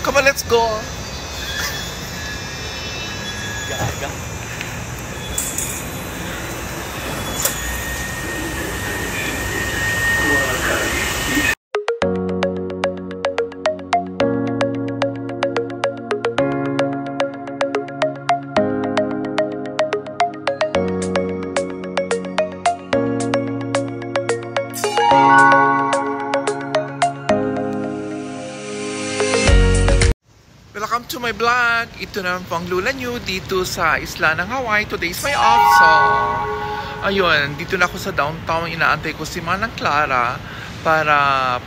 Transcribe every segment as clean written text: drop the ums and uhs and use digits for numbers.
Come on, let's go. Gaga. Welcome to my vlog. Ito na ang lula nyo dito sa isla ng Hawaii. Today is my off. So, ayun, dito na ako sa downtown. Inaantay ko si Manang Clara para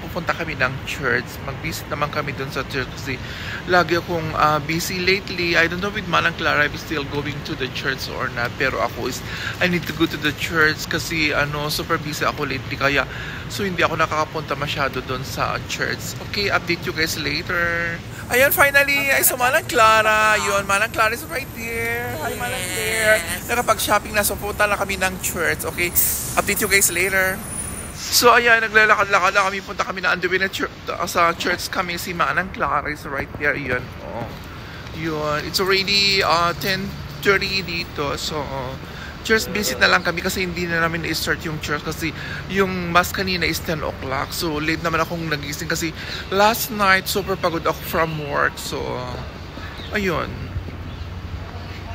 pupunta kami ng church. Mag-visit naman kami dun sa church kasi lagi akong busy lately. I don't know with Manang Clara if I'm still going to the church or not. Pero ako is, I need to go to the church kasi super busy ako lately. Kaya, so hindi ako nakakapunta masyado dun sa church. Okay, update you guys later. Ayun, finally, ay so Manang Clara. Yun, Manang Clara is right there. Hi, Manang Claire. Nakapag-shopping na, so punta na kami ng church. Okay, update you guys later. So, ayan, naglalakad-lakad na kami. Punta kami na underway na sa church kami. Si Manang Clara is right there. Yun, oh. Yun, it's already 10:30 dito. So, church visit na lang kami kasi hindi na namin i-start yung church kasi yung mass kanina is 10 o'clock. So, late naman akong nagising kasi last night, super pagod ako from work. So, ayun.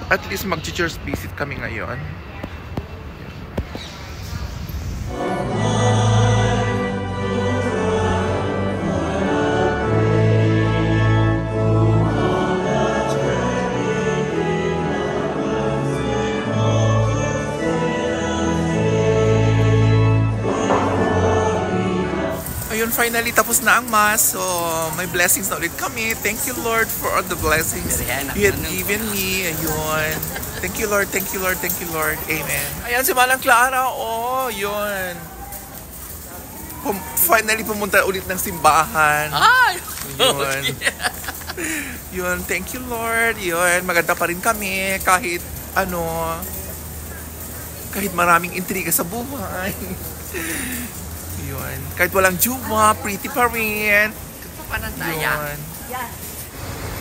At least mag-church visit kami ngayon. Ayun, finally tapos na ang mass. So, may blessings na ulit kami. Thank you, Lord, for all the blessings you have given me. Ayun. Thank you, Lord. Thank you, Lord. Thank you, Lord. Amen. Ayan si Manang Clara. Oh, yun. Finally pumunta ulit ng simbahan. Ay! Yun. Yun. Thank you, Lord. Yun. Maganda pa rin kami. Kahit kahit maraming intriga sa buhay. Yun. Kahit walang jowa, pretty pa rin. Yun.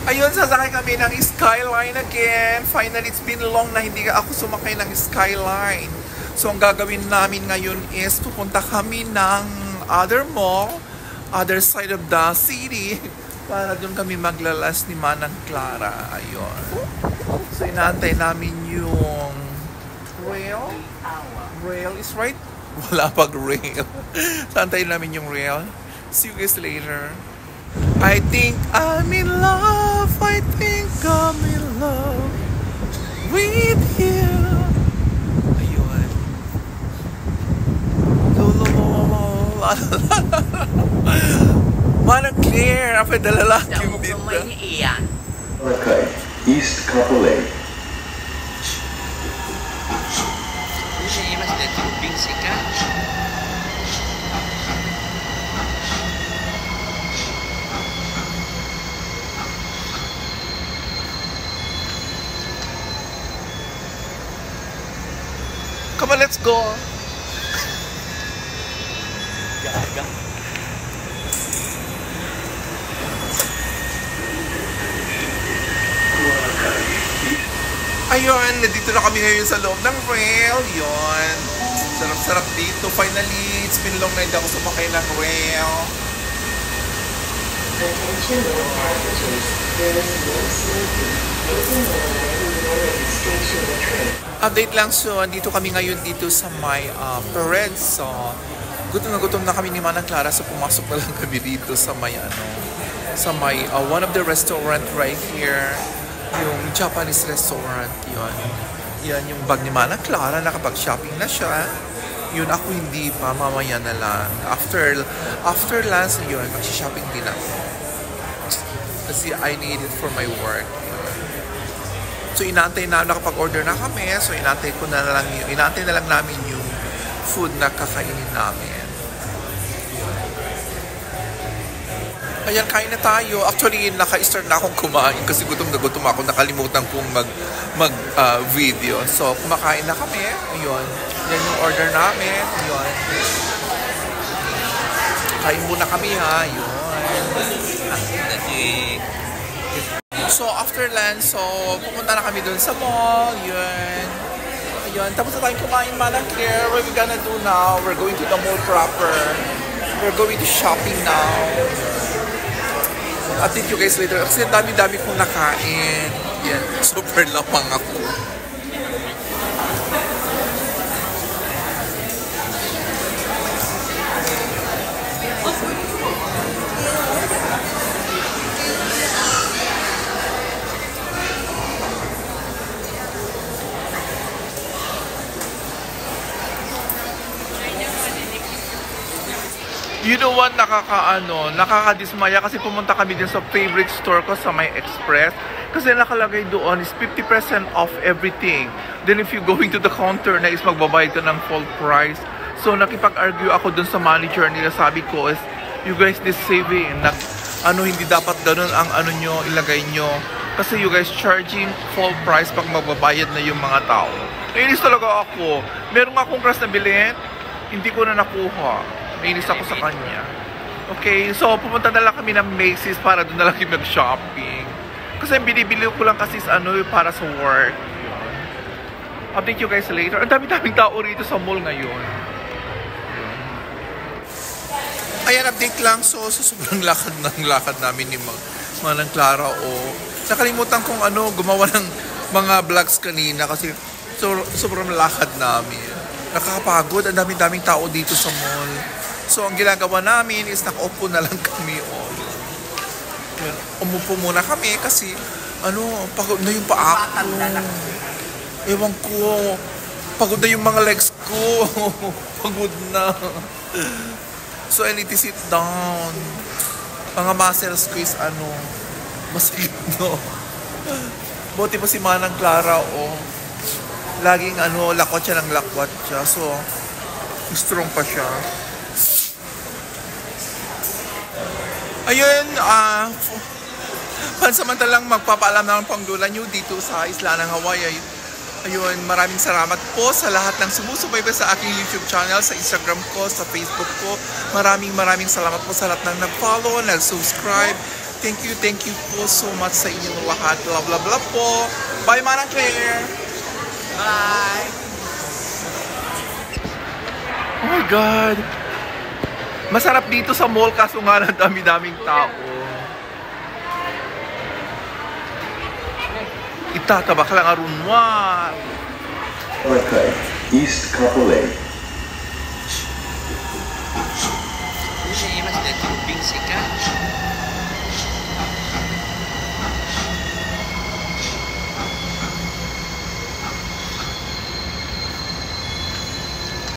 Ayun, sasakay kami ng Skyline again. Finally, it's been long na hindi ako sumakay ng Skyline. So, ang gagawin namin ngayon is pupunta kami ng other mall, other side of the city, para doon kami maglalas ni Manang Clara. Ayun. So, inaantay namin yung rail. Rail is right. Wala pag rail. Santayin namin yung rail. See you guys later. I think I'm in love. I think I'm in love with you. Ayun. Manang Claire. Apa dalalaki yung dito. Okay. East Kapolei. Come on, let's go. Gaga. Ayun, nandito na kami ngayon sa loob ng rail. Yun. Sarap-sarap dito. Finally, it's been long na hindi ako sumakay ng rail. Attention all passengers, there is no smoking. Open the line station train. Update lang, so andito kami ngayon dito sa may parade. So, gutom na kami ni Manang Clara. So, pumasok na lang kami dito sa may one of the restaurant right here. Yung Japanese restaurant, yun. Yan yung bag ni Manang Clara. Nakapag-shopping na siya. Yun, ako hindi pa. Mamaya na lang. After lunch, yun, mag-shopping din ako. Kasi I need it for my work. So, inaantay na, nakapag-order na kami. So, inaantay na lang namin yung food na kakainin namin. Ayan, kain na tayo. Actually, naka-start na akong kumain kasi gutom na gutom ako. Nakalimutan kong mag-video. So, kumakain na kami. Ayun. Yan yung order namin. Ayun. Kain muna kami ha. Ayun. So, after lunch, so, pumunta na kami dun sa mall. Yun. Ayun. Tapos na tayong kumain, Manang Claire. What we're gonna do now? We're going to the mall proper. We're going to shopping now. Update you guys later. Kasi dami-dami kong nakain. Yan. Super lapang ako. You know what, nakakadismaya kasi pumunta kami din sa favorite store ko sa My Express. Kasi nakalagay doon is 50% off everything. Then if you going to the counter na is magbabayad ka ng full price. So nakipag-argue ako dun sa manager nila. Sabi ko is, you guys deceiving. Hindi dapat ganun ang nyo, ilagay nyo. Kasi you guys charging full price pag magbabayad na yung mga tao. Nainis talaga ako. Meron akong crush na bilhin, hindi ko na nakuha. Nainis ako sa kanya. Okay, so pumunta na lang kami ng Macy's para doon na lang kami mag-shopping. Kasi binibili ko lang kasi para sa work. Yun. Update you guys later. Ang dami-daming tao rito sa mall ngayon. Ayan, update lang. So sobrang lakad namin ni Manang Clara. Nakalimutan kong gumawa ng mga vlogs kanina kasi sobrang lakad namin. Nakakapagod. Ang daming tao dito sa mall. So, ang ginagawa namin is nakaupo na lang kami. Umupo muna kami kasi, pagod na yung paa ko. Ewan ko, pagod na yung mga legs ko. Pagod na. So, I need to sit down. Mga muscles ko is, masakit, no? Buti pa si Manang Clara, laging, lakwat siya ng lakwat siya. So, strong pa siya. Ayun, pansamantalang magpapaalam ng panglulan nyo dito sa isla ng Hawaii. Ayun, maraming salamat po sa lahat ng sumusubaybay sa aking YouTube channel, sa Instagram ko, sa Facebook ko. Maraming salamat po sa lahat ng nag-follow, nag-subscribe. Thank you po so much sa inyong lahat. Love po. Bye, Manang Claire! Bye! Oh my God! Masarap dito sa mall kaso nga ng dami-daming tao. Itatabak lang arunwan. Okay, East Kapolei. Siya mas na tubing sika.